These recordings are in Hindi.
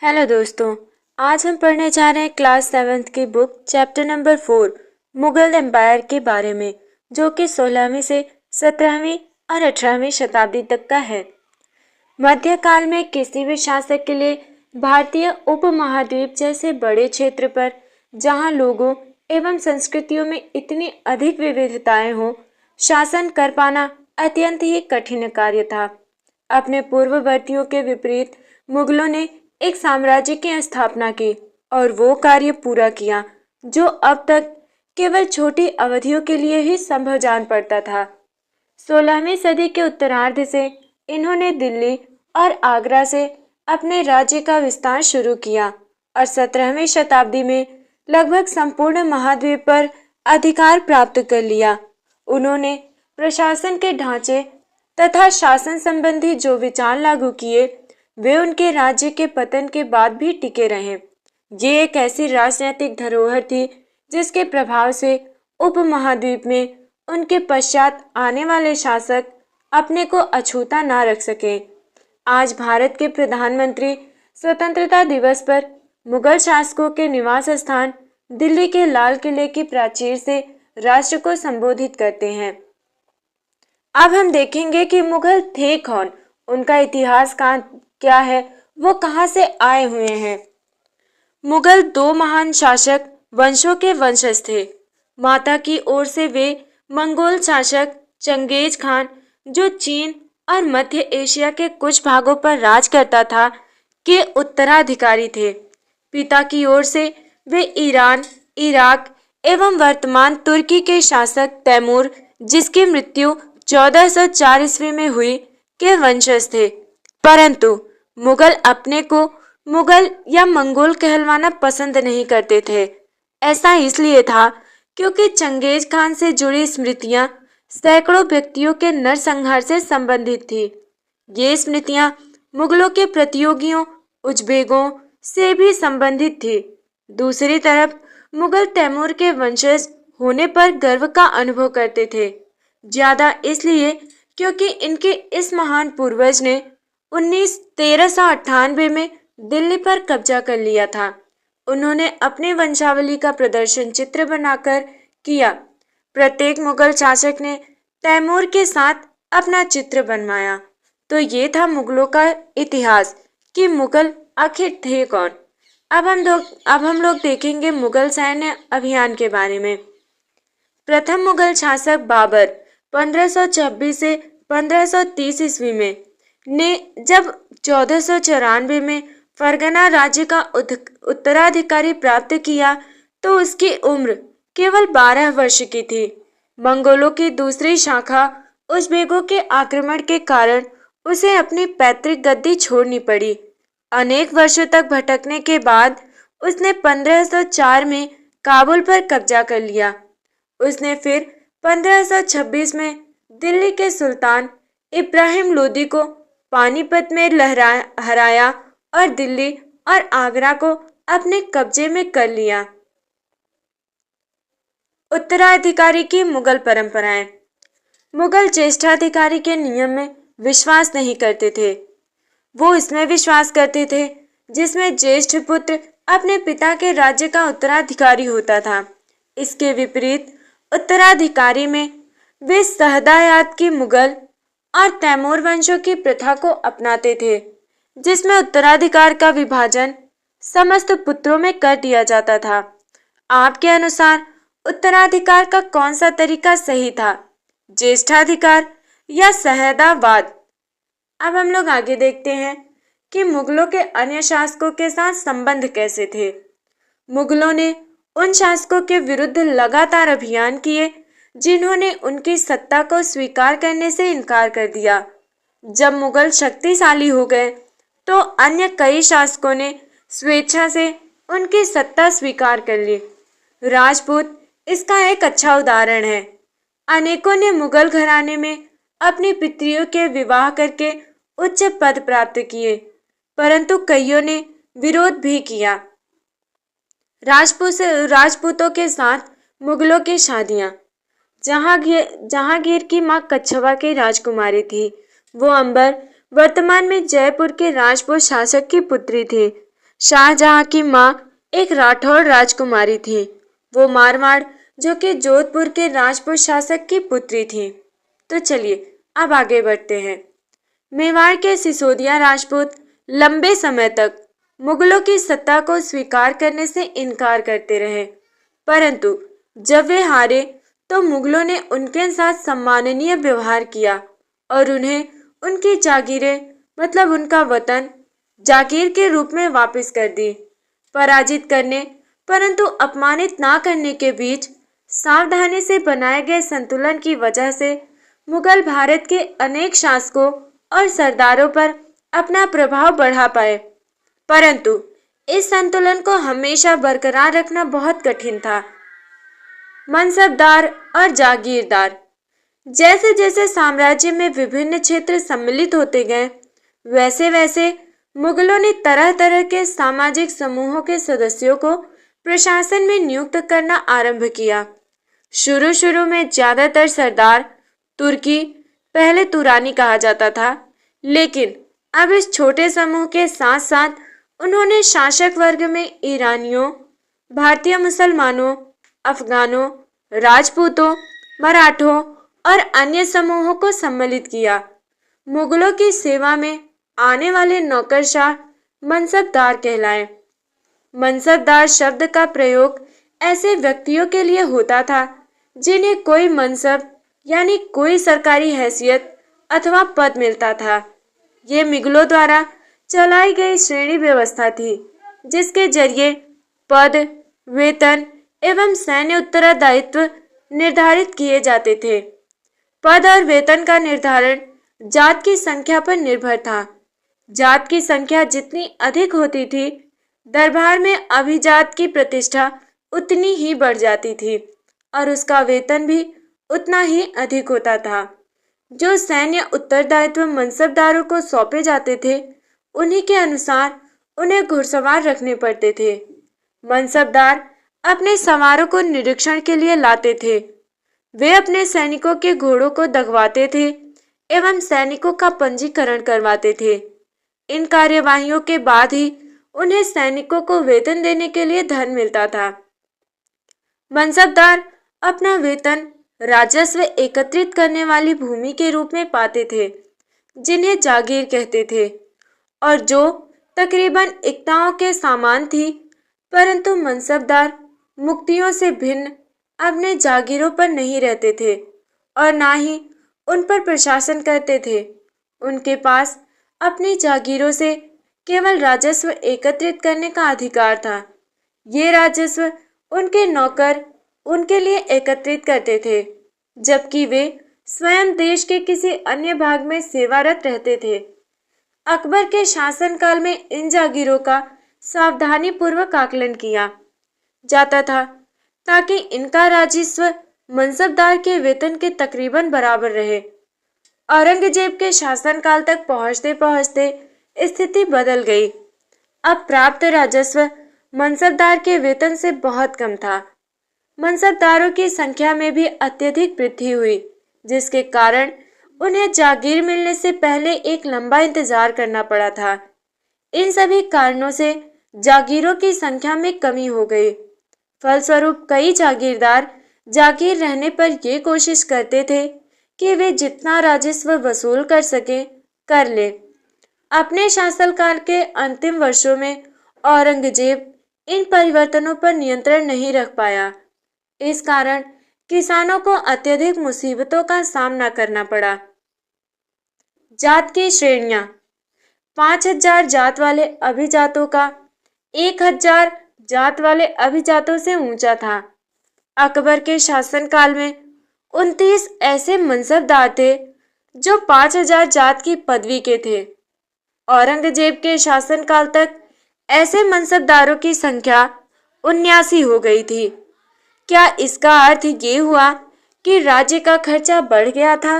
हेलो दोस्तों। आज हम पढ़ने जा रहे हैं क्लास 7th की book chapter number 4 Mughal empire के बारे में, जो कि 16वीं से 17वीं और 18वीं शताब्दी तक का है। मध्यकाल में किसी भी शासक के लिए भारतीय उपमहाद्वीप जैसे बड़े क्षेत्र पर, जहां लोगों एवं संस्कृतियों में इतनी अधिक विविधताएं हों, शासन कर पाना अत्यंत ही कठिन कार्य था। अपने पूर्ववर्तियों के विपरीत मुगलों ने एक साम्राज्य की स्थापना की और वो कार्य पूरा किया जो अब तक केवल छोटी अवधियों के लिए ही संभव जान पड़ता था। 16वीं सदी के उत्तरार्ध से इन्होंने दिल्ली और आगरा से अपने राज्य का विस्तार शुरू किया और 17वीं शताब्दी में लगभग संपूर्ण महाद्वीप पर अधिकार प्राप्त कर लिया। उन्होंने प्रशासन के ढांचे तथा शासन संबंधी जो विचार लागू किए वे उनके राज्य के पतन के बाद भी टिके रहे। ये एक ऐसी राजनीतिक धरोहर थी जिसके प्रभाव से उपमहाद्वीप में उनके पश्चात आने वाले शासक अपने को अछूता ना रख सके। आज भारत के प्रधानमंत्री स्वतंत्रता दिवस पर मुगल शासकों के निवास स्थान दिल्ली के लाल किले की प्राचीर से राष्ट्र को संबोधित करते हैं। अब हम देखेंगे कि मुगल थे कौन, उनका इतिहास क्या है, वो कहां से आए हुए हैं। मुगल दो महान शासक वंशों के वंशज थे। माता की ओर से वे मंगोल शासक चंगेज खान, जो चीन और मध्य एशिया के कुछ भागों पर राज करता था, के उत्तराधिकारी थे। पिता की ओर से वे ईरान, इराक एवं वर्तमान तुर्की के शासक तैमूर, जिसकी मृत्यु 1404 ईस्वी में हुई, के वंशज थे। परंतु मुगल अपने को मुगल या मंगोल कहलवाना पसंद नहीं करते थे। ऐसा इसलिए था क्योंकि चंगेज खान से जुड़ी स्मृतियां सैकड़ों व्यक्तियों के नरसंहार से संबंधित थी। ये स्मृतियां मुगलों के प्रतियोगियों उज़्बेकों से भी संबंधित थी। दूसरी तरफ मुगल तैमूर के वंशज होने पर गर्व का अनुभव करते थे, ज्यादा इसलिए क्योंकि इनके इस महान पूर्वज ने 1398 में दिल्ली पर कब्जा कर लिया था। उन्होंने अपनी वंशावली का प्रदर्शन चित्र बनाकर किया। प्रत्येक मुगल शासक ने तैमूर के साथ अपना चित्र बनवाया। तो ये था मुगलों का इतिहास कि मुगल आखिर थे कौन। अब हम लोग देखेंगे मुगल सैन्य अभियान के बारे में। प्रथम मुगल शासक बाबर 1526 से 1530 ईस्वी में ने जब 1494 में फरगना राज्य का उत्तराधिकारी प्राप्त किया तो उसकी उम्र केवल 12 वर्ष की थी। मंगोलों की दूसरी शाखा उज़्बेकों के आक्रमण के कारण उसे अपनी पैतृक गद्दी छोड़नी पड़ी। अनेक वर्षों तक भटकने के बाद उसने 1504 में काबुल पर कब्जा कर लिया। उसने फिर 1526 में दिल्ली के सुल्तान इब्राहिम लोदी को पानीपत में हराया और दिल्ली और आगरा को अपने कब्जे में कर लिया। उत्तराधिकारी की मुगल परंपराएं। मुगल ज्येष्ठाधिकारी के नियम में विश्वास नहीं करते थे। वो इसमें विश्वास करते थे जिसमें ज्येष्ठ पुत्र अपने पिता के राज्य का उत्तराधिकारी होता था। इसके विपरीत उत्तराधिकारी में वे सहदायात की मुगल और तैमूर वंशों की प्रथा को अपनाते थे, जिसमें उत्तराधिकार का विभाजन समस्त पुत्रों में कर दिया जाता था। आपके अनुसार उत्तराधिकार का कौन सा तरीका सही था, ज्येष्ठाधिकार या सहदावाद? अब हम लोग आगे देखते हैं कि मुगलों के अन्य शासकों के साथ संबंध कैसे थे। मुगलों ने उन शासकों के विरुद्ध लगातार अभियान किए जिन्होंने उनकी सत्ता को स्वीकार करने से इनकार कर दिया। जब मुगल शक्तिशाली हो गए तो अन्य कई शासकों ने स्वेच्छा से उनकी सत्ता स्वीकार कर ली। राजपूत इसका एक अच्छा उदाहरण है। अनेकों ने मुगल घराने में अपनी पुत्रियों के विवाह करके उच्च पद प्राप्त किए, परंतु कईयों ने विरोध भी किया। राजपूतों के साथ मुगलों की शादियां। जहांगीर की मां कच्छवा की राजकुमारी थी। वो अंबर वर्तमान में जयपुर के राजपूत शासक की पुत्री थी। शाहजहां की माँ एक राठौड़ राजकुमारी थी। वो मारवाड़, जो कि जोधपुर के राजपूत शासक की पुत्री थी। तो चलिए अब आगे बढ़ते हैं। मेवाड़ के सिसोदिया राजपूत लंबे समय तक मुगलों की सत्ता को स्वीकार करने से इनकार करते रहे, परंतु जब वे हारे तो मुगलों ने उनके साथ सम्माननीय व्यवहार किया और उन्हें उनकी जागीरें, मतलब उनका वतन, जागीर के रूप में वापस कर दी। पराजित करने परंतु अपमानित ना करने के बीच सावधानी से बनाए गए संतुलन की वजह से मुगल भारत के अनेक शासकों और सरदारों पर अपना प्रभाव बढ़ा पाए, परंतु इस संतुलन को हमेशा बरकरार रखना बहुत कठिन था। मनसबदार और जागीरदार। जैसे जैसे साम्राज्य में विभिन्न क्षेत्र सम्मिलित होते गए, वैसे वैसे मुगलों ने तरह तरह के सामाजिक समूहों के सदस्यों को प्रशासन में नियुक्त करना आरंभ किया। शुरू शुरू में ज्यादातर सरदार तुर्की, पहले तुरानी कहा जाता था, लेकिन अब इस छोटे समूह के साथ साथ उन्होंने शासक वर्ग में ईरानियों, भारतीय मुसलमानों, अफगानों, राजपूतों, मराठों और अन्य समूहों को सम्मिलित किया। मुगलों की सेवा में आने वाले नौकरशाह मनसबदार कहलाए। मनसबदार शब्द का प्रयोग ऐसे व्यक्तियों के लिए होता था जिन्हें कोई मनसब यानी कोई सरकारी हैसियत अथवा पद मिलता था। ये मुगलों द्वारा चलाई गई श्रेणी व्यवस्था थी, जिसके जरिए पद, वेतन एवं सैन्य उत्तरदायित्व निर्धारित किए जाते थे। पद और वेतन का निर्धारण जात की संख्या पर निर्भर था। जात की संख्या जितनी अधिक होती थी, दरबार में अभिजात की प्रतिष्ठा उतनी ही बढ़ जाती थी और उसका वेतन भी उतना ही अधिक होता था। जो सैन्य उत्तरदायित्व मनसबदारों को सौंपे जाते थे, उन्हीं के अनुसार उन्हें घुड़सवार रखने पड़ते थे। मनसबदार अपने सवारों को निरीक्षण के लिए लाते थे। वे अपने सैनिकों के घोड़ों को दगवाते थे एवं सैनिकों का पंजीकरण करवाते थे। इन कार्यवाहियों के बाद ही उन्हें सैनिकों को वेतन देने के लिए धन मिलता था। मनसबदार अपना वेतन राजस्व एकत्रित करने वाली भूमि के रूप में पाते थे, जिन्हें जागीर कहते थे, और जो तकरीबन इक्ताओं के समान थी, परंतु मनसबदार मुक्तियों से भिन्न अपने जागीरों पर नहीं रहते थे और ना ही उन पर प्रशासन करते थे। उनके पास अपनी जागीरों से केवल राजस्व एकत्रित करने का अधिकार था। ये राजस्व उनके नौकर उनके लिए एकत्रित करते थे, जबकि वे स्वयं देश के किसी अन्य भाग में सेवारत रहते थे। अकबर के शासनकाल में इन जागीरों का सावधानी पूर्वक आकलन किया जाता था ताकि इनका राजस्व मनसबदार के वेतन के तकरीबन बराबर रहे। औरंगजेब के शासनकाल तक पहुंचते पहुंचते स्थिति बदल गई। अब प्राप्त राजस्व मनसबदार के वेतन से बहुत कम था। मनसबदारों की संख्या में भी अत्यधिक वृद्धि हुई, जिसके कारण उन्हें जागीर मिलने से पहले एक लंबा इंतजार करना पड़ा था। इन सभी कारणों से जागीरों की संख्या में कमी हो गई। फलस्वरूप कई जागीरदार जागीर रहने पर ये कोशिश करते थे कि वे जितना राजस्व वसूल कर सके कर ले। अपने शासनकाल के अंतिम वर्षों में औरंगजेब इन परिवर्तनों पर नियंत्रण नहीं रख पाया। इस कारण किसानों को अत्यधिक मुसीबतों का सामना करना पड़ा। जात की श्रेणियां। 5000 जात वाले अभिजातों का 1000 जात वाले अभिजातों से ऊंचा था। अकबर के शासनकाल में 29 ऐसे मनसबदार थे जो 5000 जात की पदवी के थे। औरंगजेब के शासनकाल तक ऐसे मनसबदारों की संख्या 79 हो गई थी। क्या इसका अर्थ ये हुआ कि राज्य का खर्चा बढ़ गया था?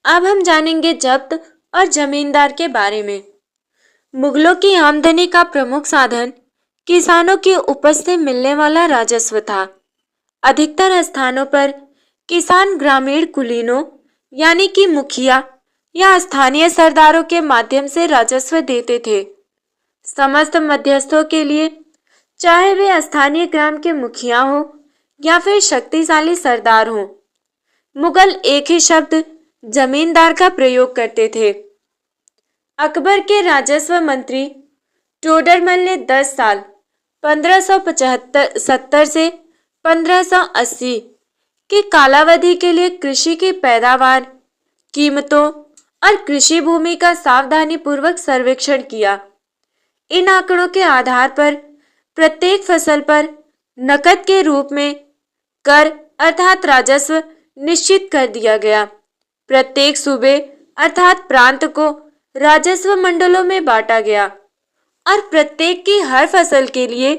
अब हम जानेंगे जब्त और जमींदार के बारे में। मुगलों की आमदनी का प्रमुख साधन किसानों की उपज से मिलने वाला राजस्व था। अधिकतर स्थानों पर किसान ग्रामीण कुलीनों यानी कि मुखिया या स्थानीय सरदारों के माध्यम से राजस्व देते थे। समस्त मध्यस्थों के लिए, चाहे वे स्थानीय ग्राम के मुखिया हो या फिर शक्तिशाली सरदार हो, मुगल एक ही शब्द जमींदार का प्रयोग करते थे। अकबर के राजस्व मंत्री टोडरमल ने 10 साल 1570 से 1580 की कालावधि के लिए कृषि की पैदावार, कीमतों और कृषि भूमि का सावधानी पूर्वक सर्वेक्षण किया। इन आंकड़ों के आधार पर प्रत्येक फसल पर नकद के रूप में कर अर्थात राजस्व निश्चित कर दिया गया। प्रत्येक सूबे अर्थात प्रांत को राजस्व मंडलों में बांटा गया और प्रत्येक की हर फसल के लिए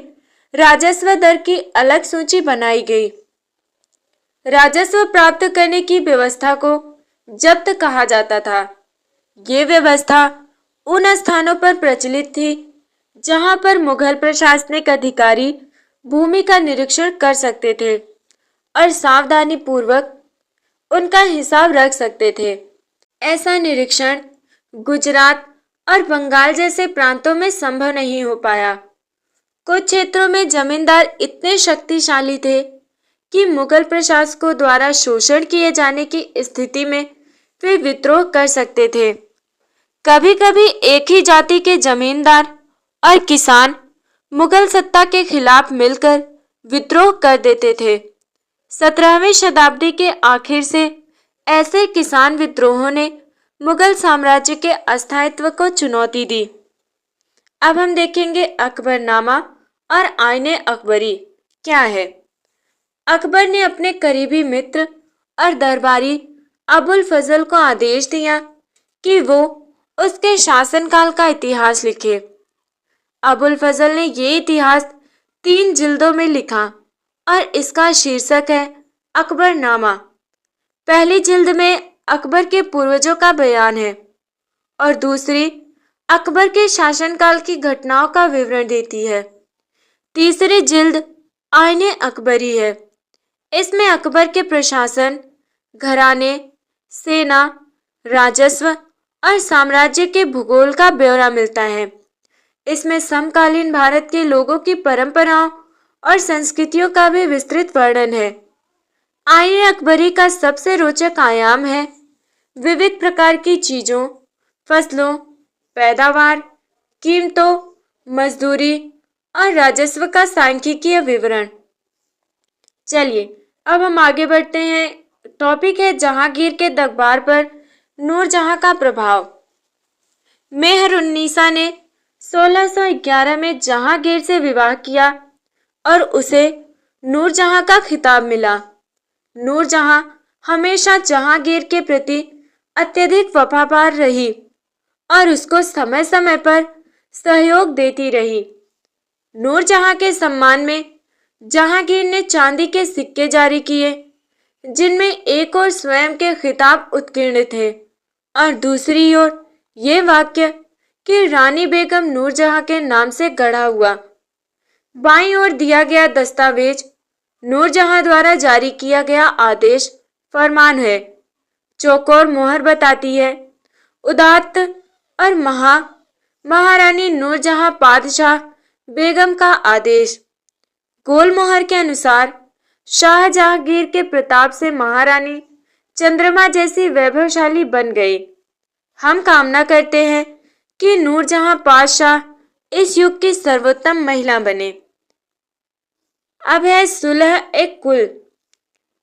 राजस्व दर की अलग सूची बनाई गई। राजस्व प्राप्त करने की व्यवस्था को जब्त कहा जाता था। ये व्यवस्था उन स्थानों पर प्रचलित थी जहां पर मुगल प्रशासनिक अधिकारी भूमि का निरीक्षण कर सकते थे और सावधानी पूर्वक उनका हिसाब रख सकते थे। ऐसा निरीक्षण गुजरात और बंगाल जैसे प्रांतों में संभव नहीं हो पाया। कुछ क्षेत्रों में जमींदार इतने शक्तिशाली थे कि मुगल प्रशासकों द्वारा शोषण किए जाने की स्थिति में वे विद्रोह कर सकते थे। कभी कभी एक ही जाति के जमींदार और किसान मुगल सत्ता के खिलाफ मिलकर विद्रोह कर देते थे। 17वीं शताब्दी के आखिर से ऐसे किसान विद्रोहों ने मुगल साम्राज्य के अस्थायित्व को चुनौती दी। अब हम देखेंगे अकबरनामा और आईने अकबरी क्या है। अकबर ने अपने करीबी मित्र और दरबारी अबुल फजल को आदेश दिया कि वो उसके शासनकाल का इतिहास लिखे। अबुल फजल ने ये इतिहास 3 जिल्दों में लिखा और इसका शीर्षक है अकबरनामा। पहली जिल्द में अकबर के पूर्वजों का बयान है और दूसरी अकबर के शासनकाल की घटनाओं का विवरण देती है। तीसरी जिल्द आईने अकबरी है। इसमें अकबर के प्रशासन, घराने, सेना, राजस्व और साम्राज्य के भूगोल का ब्यौरा मिलता है। इसमें समकालीन भारत के लोगों की परंपराओं और संस्कृतियों का भी विस्तृत वर्णन है। आईने अकबरी का सबसे रोचक आयाम है विविध प्रकार की चीजों, फसलों, पैदावार, कीमतों, मजदूरी और राजस्व का सांख्यिकीय विवरण। चलिए अब हम आगे बढ़ते हैं। टॉपिक है जहांगीर के दरबार पर नूरजहां का प्रभाव। मेहरुन्निसा ने 1611 में जहांगीर से विवाह किया और उसे नूरजहां का खिताब मिला। नूरजहां हमेशा जहांगीर के प्रति अत्यधिक वफादार रही और उसको समय समय पर सहयोग देती रही। नूरजहां के सम्मान में जहांगीर ने चांदी के सिक्के जारी किए, जिनमें एक ओर स्वयं के खिताब उत्कीर्ण थे और दूसरी ओर ये वाक्य कि रानी बेगम नूरजहां के नाम से गढ़ा हुआ। बाईं ओर दिया गया दस्तावेज नूरजहां द्वारा जारी किया गया आदेश फरमान है। चौकोर मोहर बताती है उदात्त और महारानी नूरजहां पादशाह बेगम का आदेश। गोल मोहर के अनुसार शाह जहांगीर के प्रताप से महारानी चंद्रमा जैसी वैभवशाली बन गई। हम कामना करते हैं कि नूरजहां पादशाह इस युग की सर्वोत्तम महिला बने। अब है सुलह एक कुल।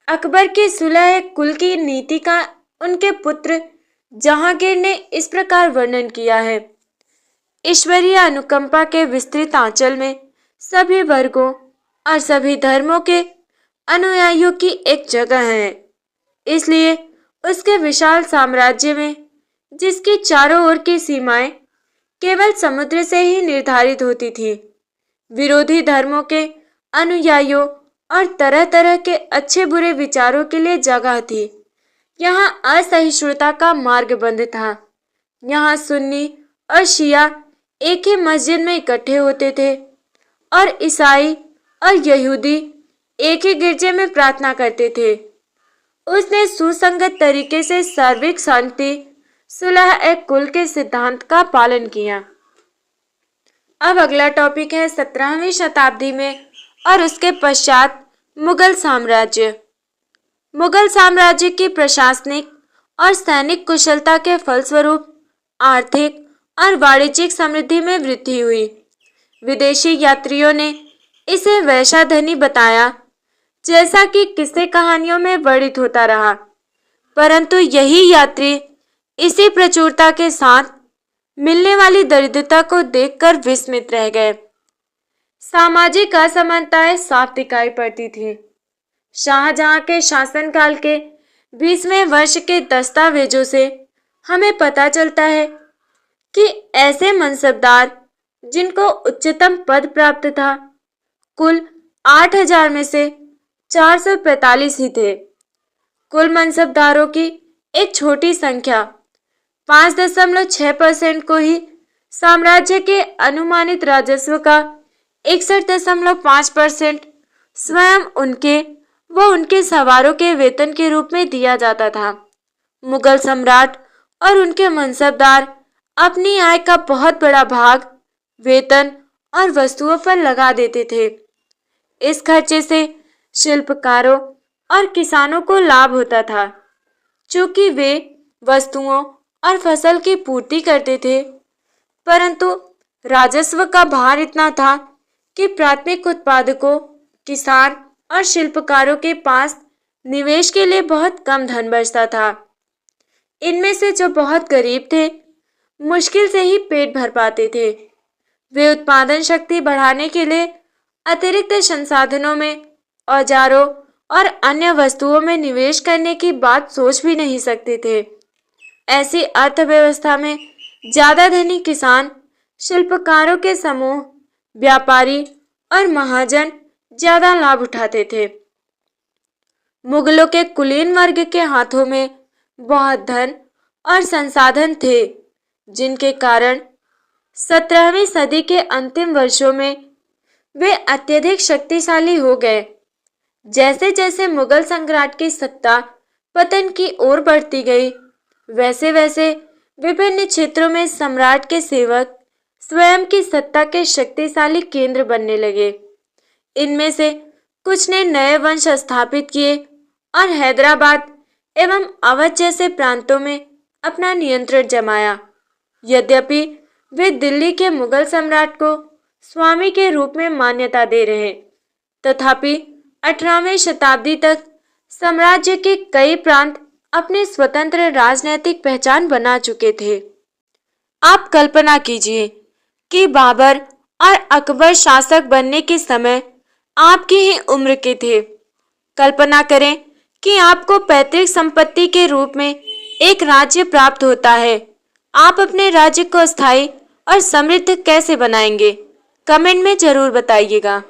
अकबर की सुलह एक कुल की नीति का उनके पुत्र जहांगीर ने इस प्रकार वर्णन किया है। ईश्वरीय अनुकंपा के विस्तृत आंचल में सभी वर्गों और सभी धर्मों के अनुयायियों की एक जगह है। इसलिए उसके विशाल साम्राज्य में, जिसकी चारों ओर की सीमाएं केवल समुद्र से ही निर्धारित होती थी, विरोधी धर्मों के अनुयायियों और तरह तरह के अच्छे बुरे विचारों के लिए जगह थी। यहाँ असहिष्णुता का मार्ग बंद था। यहाँ सुन्नी और शिया एक ही मस्जिद में इकट्ठे होते थे और ईसाई और यहूदी एक ही गिरजे में प्रार्थना करते थे। उसने सुसंगत तरीके से सार्वत्रिक शांति, सुलह एक कुल के सिद्धांत का पालन किया। अब अगला टॉपिक है 17वीं शताब्दी में और उसके पश्चात मुगल साम्राज्य। मुगल साम्राज्य की प्रशासनिक और सैनिक कुशलता के फलस्वरूप आर्थिक और वाणिज्यिक समृद्धि में वृद्धि हुई। विदेशी यात्रियों ने इसे वैसा धनी बताया जैसा कि किस्से कहानियों में वर्णित होता रहा, परंतु यही यात्री इसी प्रचुरता के साथ मिलने वाली दरिद्रता को देखकर विस्मित रह गए। सामाजिक असमानताएं साफ दिखाई पड़ती थी। शाहजहां के शासनकाल के 20वें वर्ष के दस्तावेजों से हमें पता चलता है कि ऐसे मनसबदार जिनको उच्चतम पद प्राप्त था, कुल 8000 में से 445 ही थे। कुल मनसबदारों की एक छोटी संख्या 5.6% को ही साम्राज्य के अनुमानित राजस्व का 61.5% स्वयं उनके व उनके सवारों के वेतन के रूप में दिया जाता था। मुगल सम्राट और उनके मनसबदार अपनी आय का बहुत बड़ा भाग वेतन और वस्तुओं पर लगा देते थे। इस खर्चे से शिल्पकारों और किसानों को लाभ होता था, चूंकि वे वस्तुओं और फसल की पूर्ति करते थे, परंतु राजस्व का भार इतना था कि प्राथमिक उत्पादकों, किसान और शिल्पकारों के पास निवेश के लिए बहुत कम धन बचता था। इनमें से जो बहुत गरीब थे, मुश्किल से ही पेट भर पाते थे। वे उत्पादन शक्ति बढ़ाने के लिए अतिरिक्त संसाधनों में, औजारों और अन्य वस्तुओं में निवेश करने की बात सोच भी नहीं सकते थे। ऐसी अर्थव्यवस्था में ज्यादा धनी किसान, शिल्पकारों के समूह, व्यापारी और महाजन ज्यादा लाभ उठाते थे। मुगलों के कुलीन वर्ग के हाथों में बहुत धन और संसाधन थे, जिनके कारण 17वीं सदी के अंतिम वर्षों में वे अत्यधिक शक्तिशाली हो गए। जैसे जैसे मुगल सम्राट की सत्ता पतन की ओर बढ़ती गई, वैसे वैसे विभिन्न क्षेत्रों में सम्राट के सेवक स्वयं की सत्ता के शक्तिशाली केंद्र बनने लगे। इनमें से कुछ ने नए वंश स्थापित किए और हैदराबाद एवं अवध जैसे प्रांतों में अपना नियंत्रण जमाया। यद्यपि वे दिल्ली के मुगल सम्राट को स्वामी के रूप में मान्यता दे रहे, तथापि 18वीं शताब्दी तक साम्राज्य के कई प्रांत अपनी स्वतंत्र राजनीतिक पहचान बना चुके थे। आप कल्पना कीजिए कि बाबर और अकबर शासक बनने के समय आपकी ही उम्र के थे। कल्पना करें कि आपको पैतृक संपत्ति के रूप में एक राज्य प्राप्त होता है। आप अपने राज्य को स्थायी और समृद्ध कैसे बनाएंगे? कमेंट में जरूर बताइएगा।